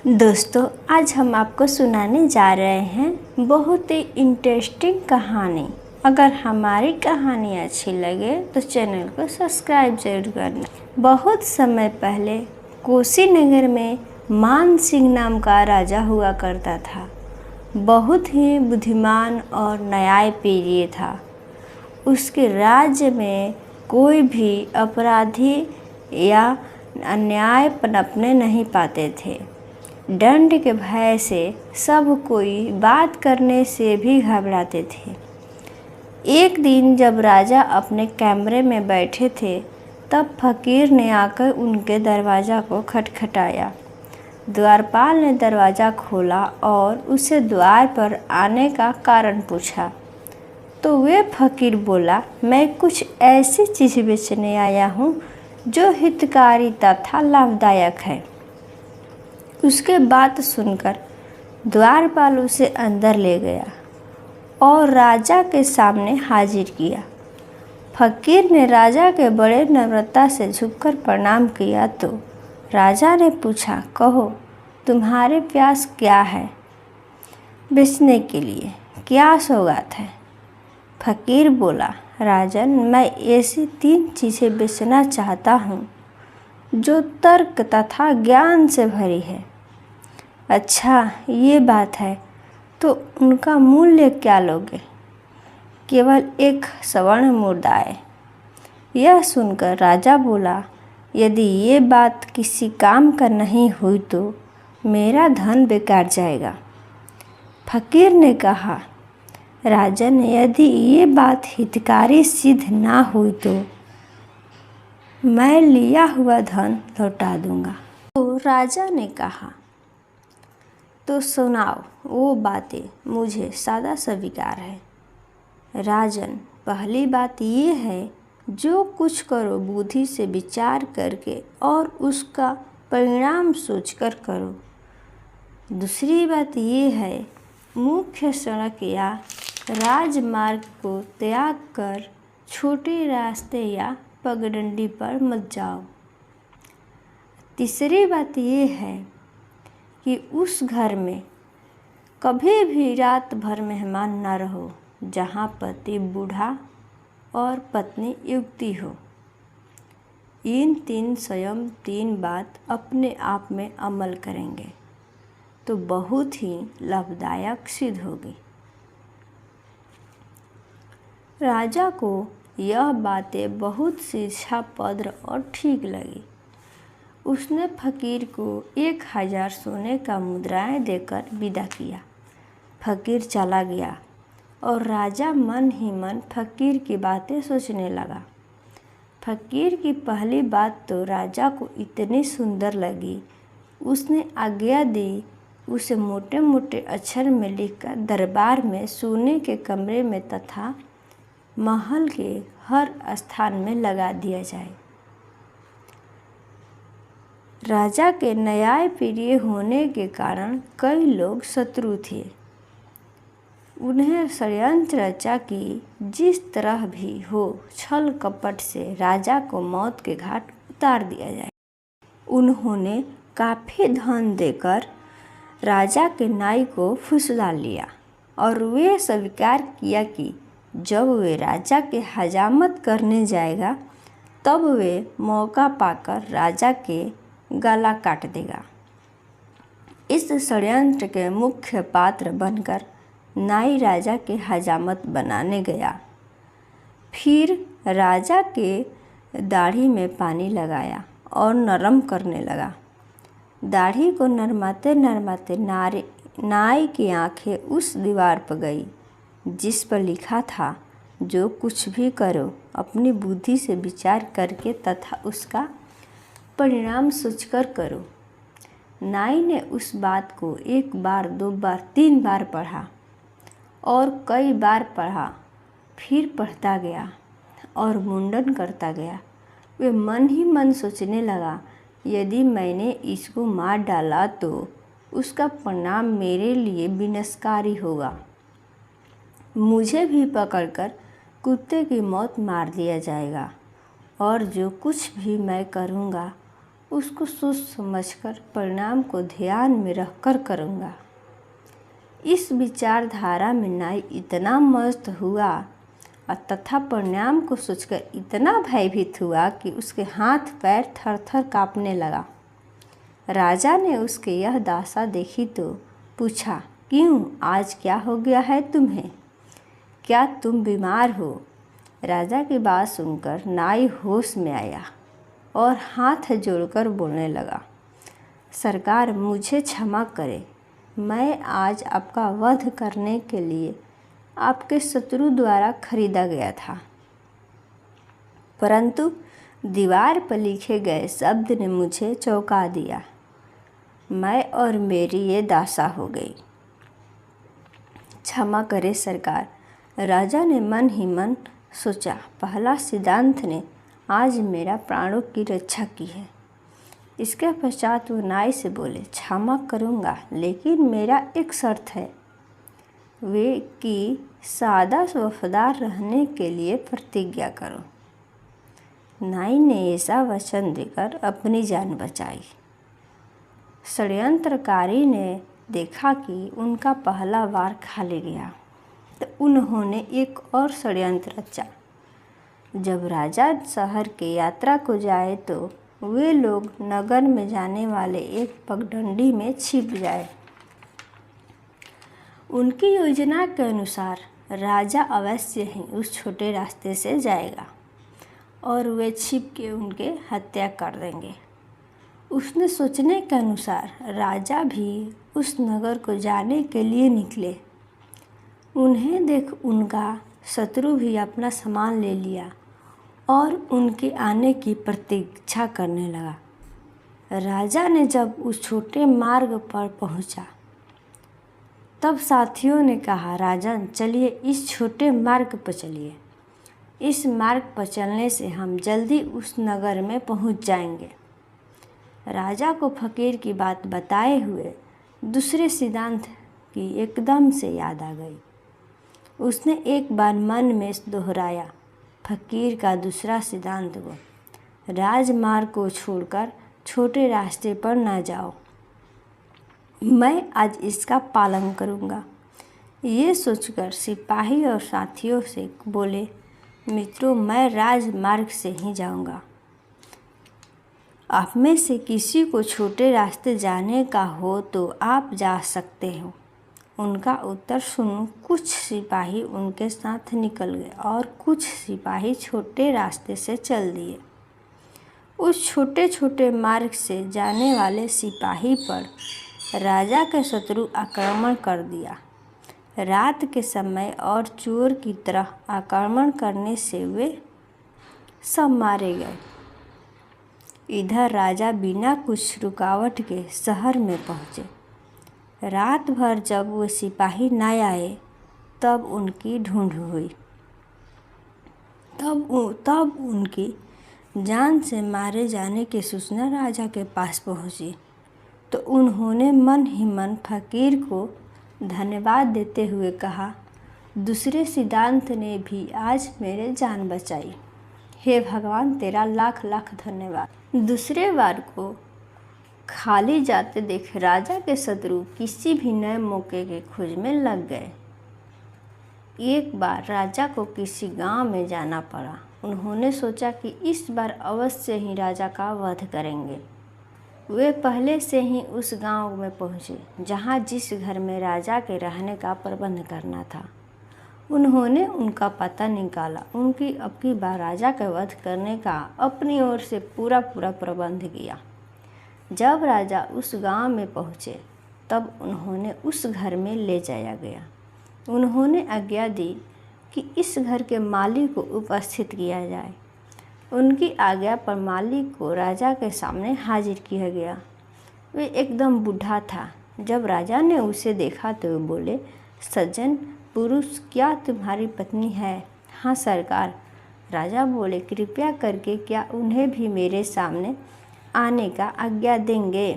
दोस्तों, आज हम आपको सुनाने जा रहे हैं बहुत ही इंटरेस्टिंग कहानी। अगर हमारी कहानी अच्छी लगे तो चैनल को सब्सक्राइब जरूर करना। बहुत समय पहले कुशीनगर में मान सिंह नाम का राजा हुआ करता था। बहुत ही बुद्धिमान और न्यायप्रिय था। उसके राज्य में कोई भी अपराधी या अन्याय पनपने नहीं पाते थे। दंड के भय से सब कोई बात करने से भी घबराते थे। एक दिन जब राजा अपने कमरे में बैठे थे, तब फकीर ने आकर उनके दरवाज़ा को खटखटाया। द्वारपाल ने दरवाज़ा खोला और उसे द्वार पर आने का कारण पूछा। तो वे फकीर बोला, मैं कुछ ऐसी चीज़ बेचने आया हूँ जो हितकारी तथा लाभदायक है। उसके बात सुनकर द्वारपाल उसे अंदर ले गया और राजा के सामने हाजिर किया। फकीर ने राजा के बड़े नम्रता से झुककर प्रणाम किया तो राजा ने पूछा, कहो तुम्हारे प्यास क्या है? बेचने के लिए क्या सौगात है? फकीर बोला, राजन, मैं ऐसी 3 चीज़ें बेचना चाहता हूँ जो तर्क तथा ज्ञान से भरी है। अच्छा, ये बात है, तो उनका मूल्य क्या लोगे? केवल 1 स्वर्ण मुद्राएं। यह सुनकर राजा बोला, यदि ये बात किसी काम का नहीं हुई तो मेरा धन बेकार जाएगा। फकीर ने कहा, राजन, यदि ये बात हितकारी सिद्ध ना हुई तो मैं लिया हुआ धन लौटा दूंगा। तो राजा ने कहा, तो सुनाओ वो बातें, मुझे सादा स्वीकार है। राजन, पहली बात ये है, जो कुछ करो बुद्धि से विचार करके और उसका परिणाम सोचकर करो। दूसरी बात ये है, मुख्य सड़क या राजमार्ग को त्याग कर छोटे रास्ते या पगडंडी पर मत जाओ। तीसरी बात ये है कि उस घर में कभी भी रात भर मेहमान न रहो जहाँ पति बूढ़ा और पत्नी युवती हो। इन 3 बात अपने आप में अमल करेंगे तो बहुत ही लाभदायक सिद्ध होगी। राजा को यह बातें बहुत शिक्षाप्रद और ठीक लगी। उसने फकीर को 1000 सोने का मुद्राएं देकर विदा किया। फकीर चला गया और राजा मन ही मन फकीर की बातें सोचने लगा। फकीर की पहली बात तो राजा को इतनी सुंदर लगी, उसने आज्ञा दी उसे मोटे मोटे अक्षर में लिखकर दरबार में, सोने के कमरे में तथा महल के हर स्थान में लगा दिया जाए। राजा के न्यायप्रिय होने के कारण कई लोग शत्रु थे। उन्हें षड्यंत्र रचा कि जिस तरह भी हो छल कपट से राजा को मौत के घाट उतार दिया जाए। उन्होंने काफ़ी धन देकर राजा के नाई को फुसला लिया और वे स्वीकार किया कि जब वे राजा के हजामत करने जाएगा तब वे मौका पाकर राजा के गला काट देगा। इस षड्यंत्र के मुख्य पात्र बनकर नाई राजा के हजामत बनाने गया। फिर राजा के दाढ़ी में पानी लगाया और नरम करने लगा। दाढ़ी को नरमाते नरमाते नाई की आंखें उस दीवार पर गई जिस पर लिखा था, जो कुछ भी करो अपनी बुद्धि से विचार करके तथा उसका परिणाम सोचकर करो। नाई ने उस बात को 1 बार, 2 बार, 3 बार पढ़ा और कई बार पढ़ा, फिर पढ़ता गया और मुंडन करता गया। वे मन ही मन सोचने लगा, यदि मैंने इसको मार डाला तो उसका परिणाम मेरे लिए विनाशकारी होगा। मुझे भी पकड़कर कुत्ते की मौत मार दिया जाएगा और जो कुछ भी मैं करूँगा उसको सोच समझकर परिणाम को ध्यान में रखकर करूँगा। इस विचारधारा में नाई इतना मस्त हुआ और तथा परिणाम को सोचकर इतना भयभीत हुआ कि उसके हाथ पैर थर थर काँपने लगा। राजा ने उसके यह दशा देखी तो पूछा, क्यों, आज क्या हो गया है तुम्हें? क्या तुम बीमार हो? राजा की बात सुनकर नाई होश में आया और हाथ जोड़कर बोलने लगा, सरकार, मुझे क्षमा करें। मैं आज आपका वध करने के लिए आपके शत्रु द्वारा खरीदा गया था, परंतु दीवार पर लिखे गए शब्द ने मुझे चौंका दिया। मैं और मेरी ये दशा हो गई। क्षमा करें सरकार। राजा ने मन ही मन सोचा, पहला सिद्धांत ने आज मेरा प्राणों की रक्षा की है। इसके पश्चात वो नाई से बोले, क्षमा करूँगा, लेकिन मेरा एक शर्त है, वे कि सादा वफादार रहने के लिए प्रतिज्ञा करो। नाई ने ऐसा वचन देकर अपनी जान बचाई। षड्यंत्रकारी ने देखा कि उनका पहला वार खाली गया तो उन्होंने एक और षड्यंत्र रचा। जब राजा शहर के यात्रा को जाए तो वे लोग नगर में जाने वाले एक पगडंडी में छिप जाए। उनकी योजना के अनुसार राजा अवश्य ही उस छोटे रास्ते से जाएगा और वे छिप के उनके हत्या कर देंगे। उसने सोचने के अनुसार राजा भी उस नगर को जाने के लिए निकले। उन्हें देख उनका शत्रु भी अपना सामान ले लिया और उनके आने की प्रतीक्षा करने लगा। राजा ने जब उस छोटे मार्ग पर पहुंचा, तब साथियों ने कहा, राजन, चलिए इस छोटे मार्ग पर चलिए। इस मार्ग पर चलने से हम जल्दी उस नगर में पहुंच जाएंगे। राजा को फकीर की बात बताए हुए दूसरे सिद्धांत की एकदम से याद आ गई। उसने एक बार मन में दोहराया फकीर का दूसरा सिद्धांत को, राजमार्ग को छोड़कर छोटे रास्ते पर ना जाओ। मैं आज इसका पालन करूँगा। ये सोचकर सिपाही और साथियों से बोले, मित्रों, मैं राजमार्ग से ही जाऊँगा। आप में से किसी को छोटे रास्ते जाने का हो तो आप जा सकते हो। उनका उत्तर सुन कुछ सिपाही उनके साथ निकल गए और कुछ सिपाही छोटे रास्ते से चल दिए। उस छोटे छोटे मार्ग से जाने वाले सिपाही पर राजा के शत्रु आक्रमण कर दिया। रात के समय और चोर की तरह आक्रमण करने से वे सब मारे गए। इधर राजा बिना कुछ रुकावट के शहर में पहुँचे। रात भर जब वो सिपाही न आए तब उनकी ढूंढ हुई। तब उनकी जान से मारे जाने की सूचना राजा के पास पहुंची तो उन्होंने मन ही मन फकीर को धन्यवाद देते हुए कहा, दूसरे सिद्धांत ने भी आज मेरे जान बचाई। हे भगवान, तेरा लाख लाख धन्यवाद। दूसरे बार को खाली जाते देख राजा के शत्रु किसी भी नए मौके के खोज में लग गए। एक बार राजा को किसी गांव में जाना पड़ा। उन्होंने सोचा कि इस बार अवश्य ही राजा का वध करेंगे। वे पहले से ही उस गांव में पहुंचे जहां जिस घर में राजा के रहने का प्रबंध करना था। उन्होंने उनका पता निकाला। उनकी अब की बार राजा का वध करने का अपनी ओर से पूरा प्रबंध किया। जब राजा उस गांव में पहुंचे तब उन्होंने उस घर में ले जाया गया। उन्होंने आज्ञा दी कि इस घर के मालिक को उपस्थित किया जाए। उनकी आज्ञा पर मालिक को राजा के सामने हाजिर किया गया। वे एकदम बूढ़ा था। जब राजा ने उसे देखा तो वे बोले, सज्जन पुरुष, क्या तुम्हारी पत्नी है? हाँ सरकार। राजा बोले, कृपया करके क्या उन्हें भी मेरे सामने आने का आज्ञा देंगे?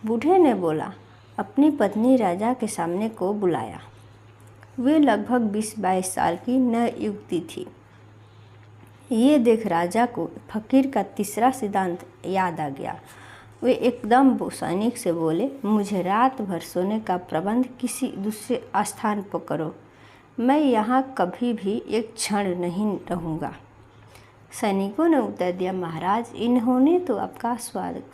बूढ़े ने बोला। अपनी पत्नी राजा के सामने को बुलाया। वे लगभग 20-22 साल की नई युवती थी। ये देख राजा को फकीर का तीसरा सिद्धांत याद आ गया वे एकदम सैनिक से बोले, मुझे रात भर सोने का प्रबंध किसी दूसरे स्थान पर करो, मैं यहाँ कभी भी एक क्षण नहीं रहूँगा। सैनिकों ने उत्तर दिया, महाराज, इन्होंने तो आपका स्वागत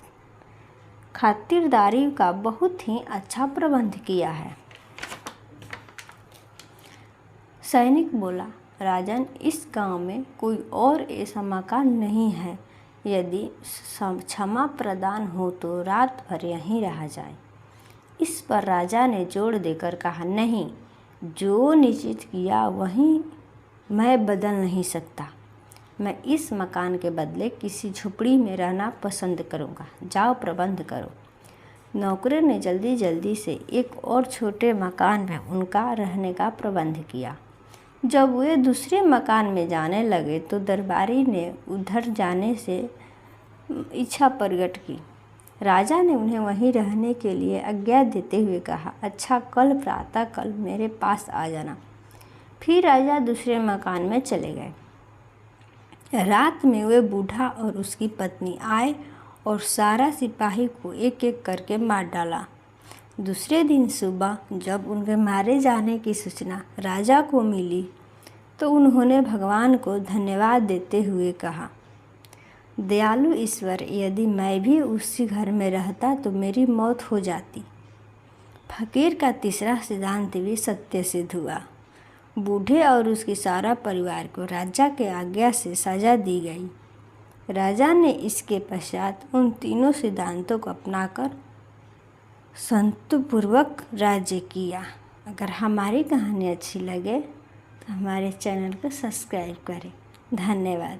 खातिरदारी का बहुत ही अच्छा प्रबंध किया है। सैनिक बोला, राजन, इस गांव में कोई और ऐसा मकान नहीं है, यदि क्षमा प्रदान हो तो रात भर यहीं रहा जाए। इस पर राजा ने जोर देकर कहा, नहीं, जो निश्चित किया वहीं मैं बदल नहीं सकता। मैं इस मकान के बदले किसी झुपड़ी में रहना पसंद करूँगा। जाओ प्रबंध करो। नौकरों ने जल्दी जल्दी से एक और छोटे मकान में उनका रहने का प्रबंध किया। जब वे दूसरे मकान में जाने लगे तो दरबारी ने उधर जाने से इच्छा प्रकट की। राजा ने उन्हें वहीं रहने के लिए आज्ञा देते हुए कहा, अच्छा, कल प्रातः काल मेरे पास आ जाना। फिर राजा दूसरे मकान में चले गए। रात में वे बूढ़ा और उसकी पत्नी आए और सारा सिपाही को एक एक करके मार डाला। दूसरे दिन सुबह जब उनके मारे जाने की सूचना राजा को मिली तो उन्होंने भगवान को धन्यवाद देते हुए कहा, दयालु ईश्वर, यदि मैं भी उसी घर में रहता तो मेरी मौत हो जाती। फकीर का तीसरा सिद्धांत भी सत्य सिद्ध हुआ। बूढ़े और उसके सारा परिवार को राजा के आज्ञा से सजा दी गई। राजा ने इसके पश्चात उन तीनों सिद्धांतों को अपनाकर संतपूर्वक राज्य किया। अगर हमारी कहानी अच्छी लगे तो हमारे चैनल को सब्सक्राइब करें। धन्यवाद।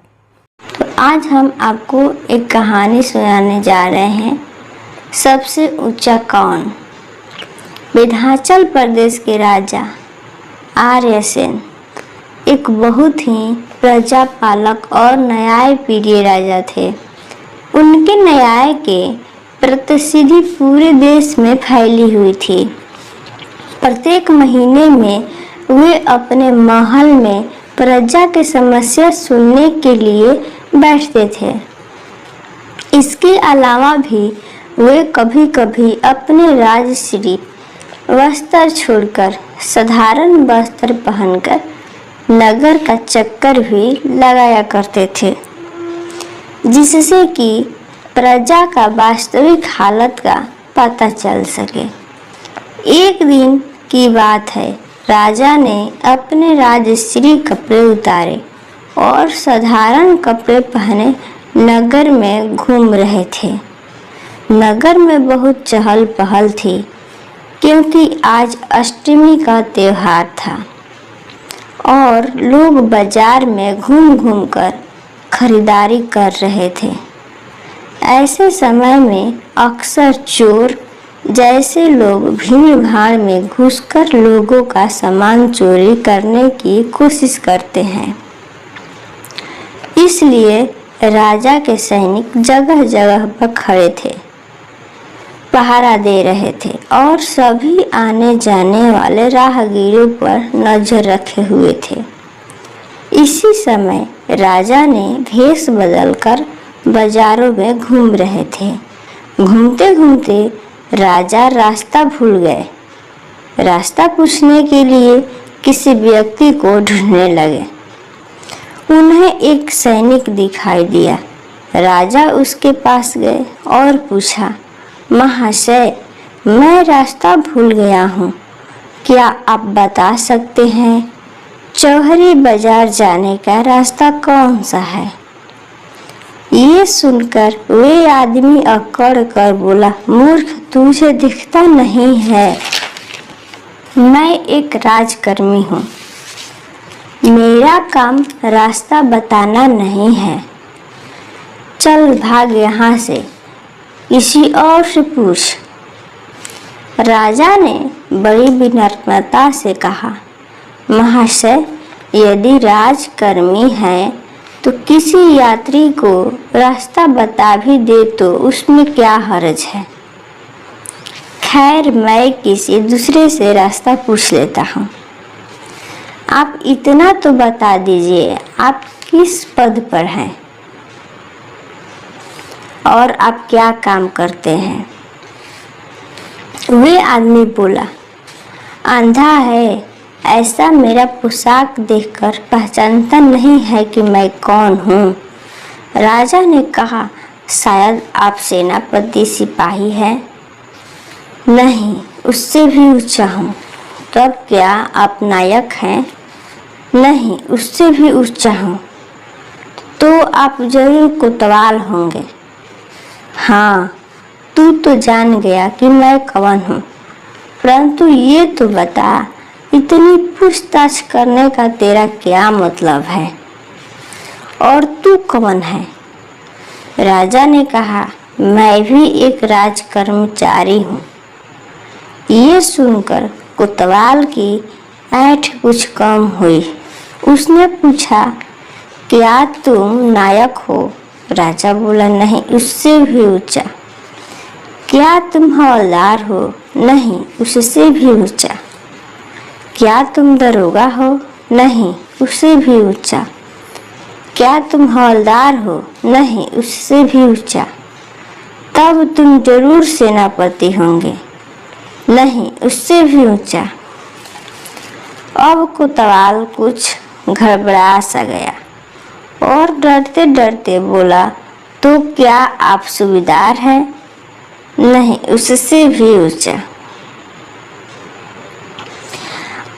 आज हम आपको एक कहानी सुनाने जा रहे हैं, सबसे ऊंचा कौन। विंध्याचल प्रदेश के राजा आर्यसेन एक बहुत ही प्रजापालक और न्यायप्रिय राजा थे। उनके न्याय के प्रसिद्धि पूरे देश में फैली हुई थी। प्रत्येक महीने में वे अपने महल में प्रजा की समस्या सुनने के लिए बैठते थे। इसके अलावा भी वे कभी कभी अपने राजश्री वस्त्र छोड़कर साधारण वस्त्र पहनकर नगर का चक्कर भी लगाया करते थे, जिससे कि प्रजा का वास्तविक हालत का पता चल सके। एक दिन की बात है, राजा ने अपने राजश्री कपड़े उतारे और साधारण कपड़े पहने नगर में घूम रहे थे। नगर में बहुत चहल पहल थी, क्योंकि आज अष्टमी का त्योहार था और लोग बाजार में घूम घूम कर खरीदारी कर रहे थे। ऐसे समय में अक्सर चोर जैसे लोग भीड़ भाड़ में घुसकर लोगों का सामान चोरी करने की कोशिश करते हैं। इसलिए राजा के सैनिक जगह जगह पर खड़े थे, पहरा दे रहे थे और सभी आने जाने वाले राहगीरों पर नजर रखे हुए थे। इसी समय राजा ने भेष बदलकर बाजारों में घूम रहे थे। घूमते घूमते राजा रास्ता भूल गए। रास्ता पूछने के लिए किसी व्यक्ति को ढूंढने लगे। उन्हें एक सैनिक दिखाई दिया। राजा उसके पास गए और पूछा, महाशय, मैं रास्ता भूल गया हूँ, क्या आप बता सकते हैं चौहरी बाजार जाने का रास्ता कौन सा है? ये सुनकर वे आदमी अकड़ कर बोला, मूर्ख, तुझे दिखता नहीं है, मैं एक राजकर्मी हूँ, मेरा काम रास्ता बताना नहीं है, चल भाग यहाँ से, किसी और से पूछ। राजा ने बड़ी विनम्रता से कहा, महाशय, यदि राजकर्मी है तो किसी यात्री को रास्ता बता भी दे तो उसमें क्या हर्ज है। खैर, मैं किसी दूसरे से रास्ता पूछ लेता हूँ। आप इतना तो बता दीजिए, आप किस पद पर हैं? और आप क्या काम करते हैं? वे आदमी बोला, अंधा है, ऐसा मेरा पोशाक देखकर पहचानता नहीं है कि मैं कौन हूँ। राजा ने कहा, शायद आप सेनापति सिपाही हैं। नहीं, उससे भी ऊंचा हूँ। तब क्या आप नायक हैं? नहीं, उससे भी ऊंचा हूँ। तो आप जरूर कोतवाल होंगे। हाँ, तू तो जान गया कि मैं कौन हूँ, परंतु ये तो बता, इतनी पूछताछ करने का तेरा क्या मतलब है? और तू कौन है? राजा ने कहा, मैं भी एक राज कर्मचारी हूँ। ये सुनकर कोतवाल की ऐंठ कुछ कम हुई। उसने पूछा, क्या तुम नायक हो? राजा बोला, नहीं, उससे भी ऊंचा। क्या तुम हवलदार हो? नहीं, उससे भी ऊंचा। क्या तुम दरोगा हो? नहीं, उससे भी ऊंचा। क्या तुम हवलदार हो? नहीं, उससे भी ऊंचा। तब तुम जरूर सेनापति होंगे। नहीं, उससे भी ऊंचा। अब कोतवाल कुछ घबरा सा गया और डरते डरते बोला, तो क्या आप सूबेदार हैं? नहीं, उससे भी ऊंचा।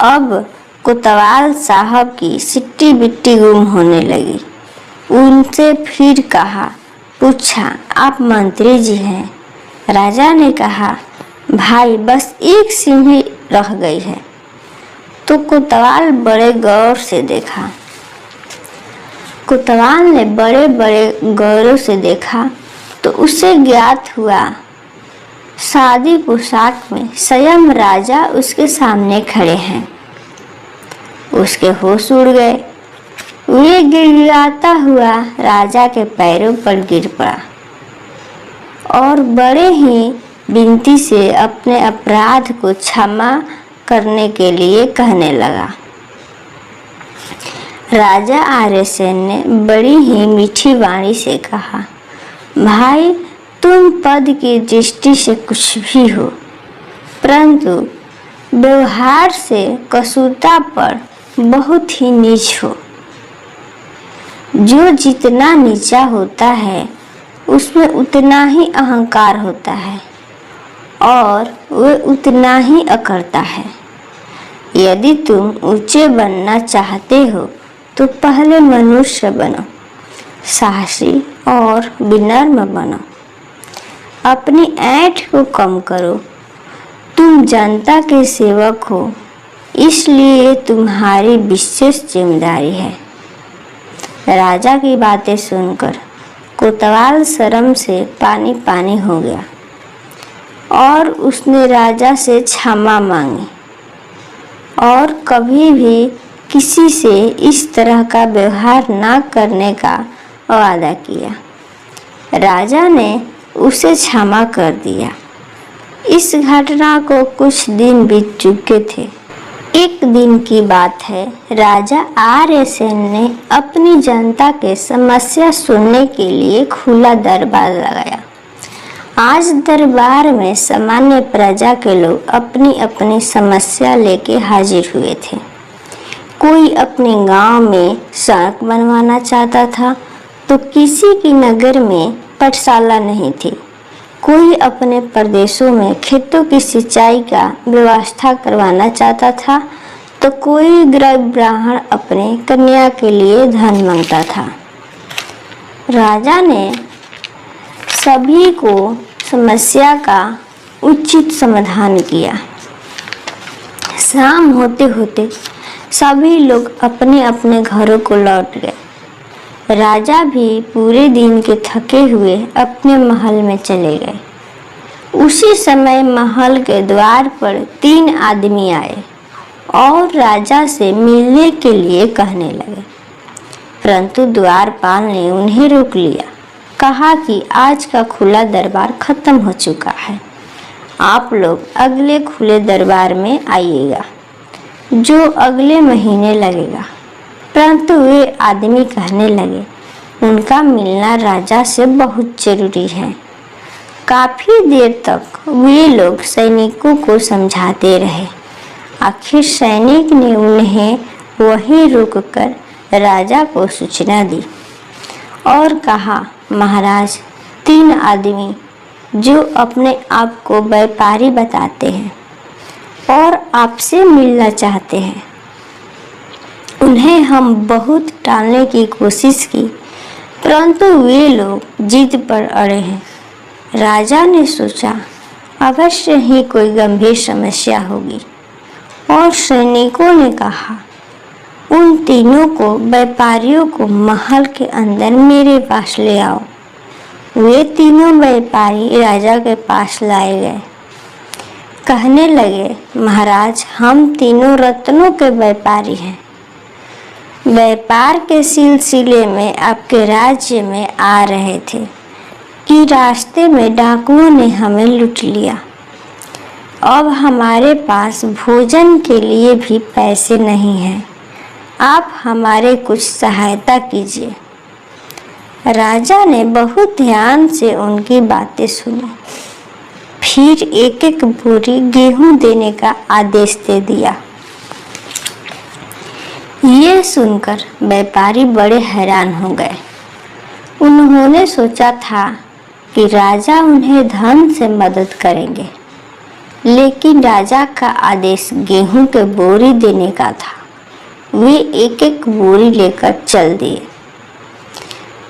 अब कोतवाल साहब की सिट्टी बिट्टी गुम होने लगी। उनसे फिर पूछा, आप मंत्री जी हैं? राजा ने कहा, भाई बस एक सीढ़ी रह गई है। तो कोतवाल बड़े गौर से देखा। कोतवाल ने बड़े बड़े गौरों से देखा तो उसे ज्ञात हुआ, सादी पोशाक में स्वयं राजा उसके सामने खड़े हैं। उसके होश उड़ गए। वे गिड़गिड़ाता हुआ राजा के पैरों पर गिर पड़ा और बड़े ही विनती से अपने अपराध को क्षमा करने के लिए कहने लगा। राजा आर्यसेन ने बड़ी ही मीठी वाणी से कहा, भाई तुम पद की दृष्टि से कुछ भी हो, परंतु व्यवहार से कसूरता पर बहुत ही नीच हो। जो जितना नीचा होता है उसमें उतना ही अहंकार होता है और वह उतना ही अकड़ता है। यदि तुम ऊंचे बनना चाहते हो तो पहले मनुष्य बनो, साहसी और विनम्र बनो। अपनी ऐंठ को कम करो। तुम जनता के सेवक हो, इसलिए तुम्हारी विशेष जिम्मेदारी है। राजा की बातें सुनकर कोतवाल शर्म से पानी पानी हो गया और उसने राजा से क्षमा मांगी और कभी भी किसी से इस तरह का व्यवहार ना करने का वादा किया। राजा ने उसे क्षमा कर दिया। इस घटना को कुछ दिन बीत चुके थे। एक दिन की बात है, राजा आर्यसेन ने अपनी जनता के समस्या सुनने के लिए खुला दरबार लगाया। आज दरबार में सामान्य प्रजा के लोग अपनी अपनी समस्या लेके हाजिर हुए थे। कोई अपने गांव में सड़क बनवाना चाहता था तो किसी की नगर में पाठशाला नहीं थी। कोई अपने प्रदेशों में खेतों की सिंचाई का व्यवस्था करवाना चाहता था तो कोई गरीब ब्राह्मण अपने कन्या के लिए धन मांगता था। राजा ने सभी को समस्या का उचित समाधान किया। शाम होते होते सभी लोग अपने अपने घरों को लौट गए। राजा भी पूरे दिन के थके हुए अपने महल में चले गए। उसी समय महल के द्वार पर 3 आदमी आए और राजा से मिलने के लिए कहने लगे, परंतु द्वारपाल ने उन्हें रोक लिया। कहा कि आज का खुला दरबार खत्म हो चुका है, आप लोग अगले खुले दरबार में आइएगा जो अगले महीने लगेगा। परंतु वे आदमी कहने लगे, उनका मिलना राजा से बहुत जरूरी है। काफी देर तक वे लोग सैनिकों को समझाते रहे। आखिर सैनिक ने उन्हें वहीं रोककर राजा को सूचना दी और कहा, महाराज, 3 आदमी जो अपने आप को व्यापारी बताते हैं और आपसे मिलना चाहते हैं, उन्हें हम बहुत टालने की कोशिश की, परंतु वे लोग जिद पर अड़े हैं। राजा ने सोचा अवश्य ही कोई गंभीर समस्या होगी और सैनिकों ने कहा, उन तीनों को व्यापारियों को महल के अंदर मेरे पास ले आओ। वे तीनों व्यापारी राजा के पास लाए गए। कहने लगे, महाराज, हम तीनों रत्नों के व्यापारी हैं। व्यापार के सिलसिले में आपके राज्य में आ रहे थे कि रास्ते में डाकुओं ने हमें लूट लिया। अब हमारे पास भोजन के लिए भी पैसे नहीं हैं। आप हमारे कुछ सहायता कीजिए। राजा ने बहुत ध्यान से उनकी बातें सुनी, फिर एक एक बोरी गेहूं देने का आदेश दे दिया। ये सुनकर व्यापारी बड़े हैरान हो गए। उन्होंने सोचा था कि राजा उन्हें धन से मदद करेंगे, लेकिन राजा का आदेश गेहूं के बोरी देने का था। वे एक एक बोरी लेकर चल दिए।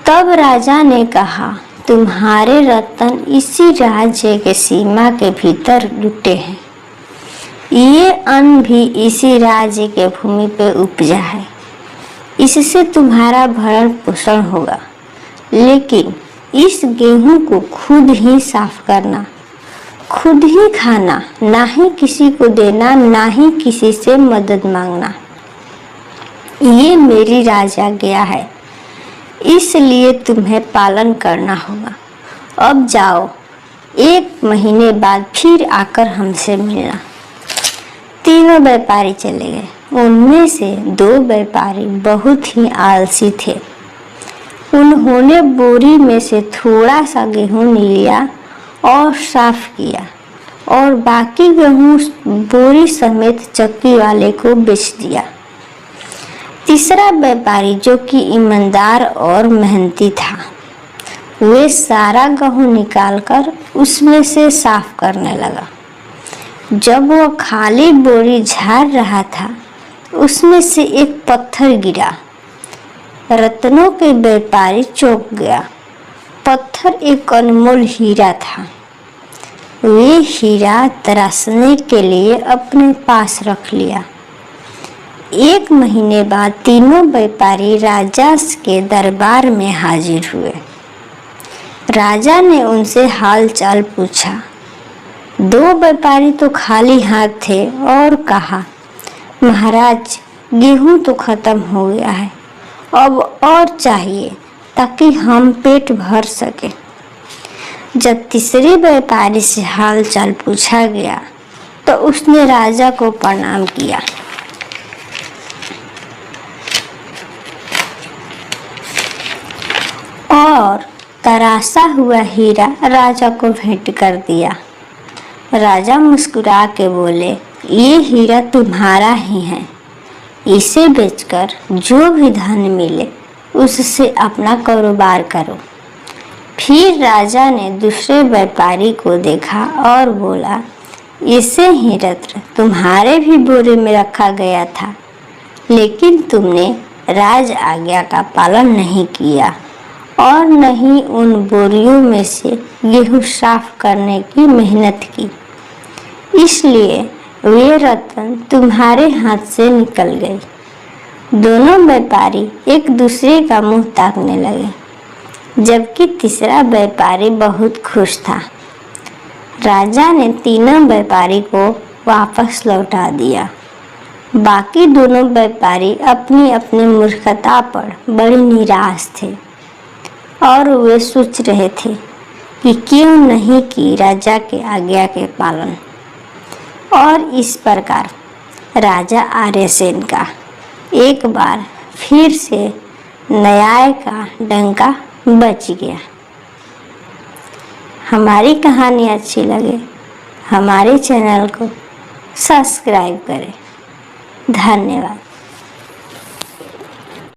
तब राजा ने कहा, तुम्हारे रत्न इसी राज्य के सीमा के भीतर लुटे हैं। ये अन्न भी इसी राज्य के भूमि पे उपजा है। इससे तुम्हारा भरण पोषण होगा, लेकिन इस गेहूं को खुद ही साफ करना, खुद ही खाना, ना ही किसी को देना, ना ही किसी से मदद मांगना। ये मेरी राजआज्ञा है, इसलिए तुम्हें पालन करना होगा। अब जाओ, 1 महीने बाद फिर आकर हमसे मिलना। तीनों व्यापारी चले गए। उनमें से 2 व्यापारी बहुत ही आलसी थे। उन्होंने बोरी में से थोड़ा सा गेहूं लिया और साफ किया और बाकी गेहूं बोरी समेत चक्की वाले को बेच दिया। तीसरा व्यापारी, जो कि ईमानदार और मेहनती था, वे सारा गेहूं निकालकर उसमें से साफ करने लगा। जब वो खाली बोरी झाड़ रहा था, उसमें से एक पत्थर गिरा। रत्नों के व्यापारी चौंक गया। पत्थर एक अनमोल हीरा था। वे हीरा तराशने के लिए अपने पास रख लिया। 1 महीने बाद तीनों व्यापारी राजा के दरबार में हाजिर हुए। राजा ने उनसे हाल चाल पूछा। 2 व्यापारी तो खाली हाथ थे और कहा, महाराज, गेहूं तो खत्म हो गया है, अब और चाहिए ताकि हम पेट भर सके। जब तीसरे व्यापारी से हाल चाल पूछा गया तो उसने राजा को प्रणाम किया। और तराशा हुआ हीरा राजा को भेंट कर दिया। राजा मुस्कुरा के बोले, ये हीरा तुम्हारा ही है। इसे बेचकर जो भी धन मिले उससे अपना कारोबार करो। फिर राजा ने दूसरे व्यापारी को देखा और बोला, इसे ही रत्न तुम्हारे भी बोरे में रखा गया था, लेकिन तुमने राज आज्ञा का पालन नहीं किया और न ही उन बोरियों में से गेहूं साफ करने की मेहनत की, इसलिए वे रत्न तुम्हारे हाथ से निकल गए। दोनों व्यापारी एक दूसरे का मुंह ताकने लगे, जबकि तीसरा व्यापारी बहुत खुश था। राजा ने तीनों व्यापारी को वापस लौटा दिया। बाकी दोनों व्यापारी अपनी अपनी मूर्खता पर बड़े निराश थे और वे सोच रहे थे कि क्यों नहीं की राजा के आज्ञा के पालन। और इस प्रकार राजा आर्यसेन का एक बार फिर से न्याय का डंका बच गया। हमारी कहानी अच्छी लगे हमारे चैनल को सब्सक्राइब करें। धन्यवाद।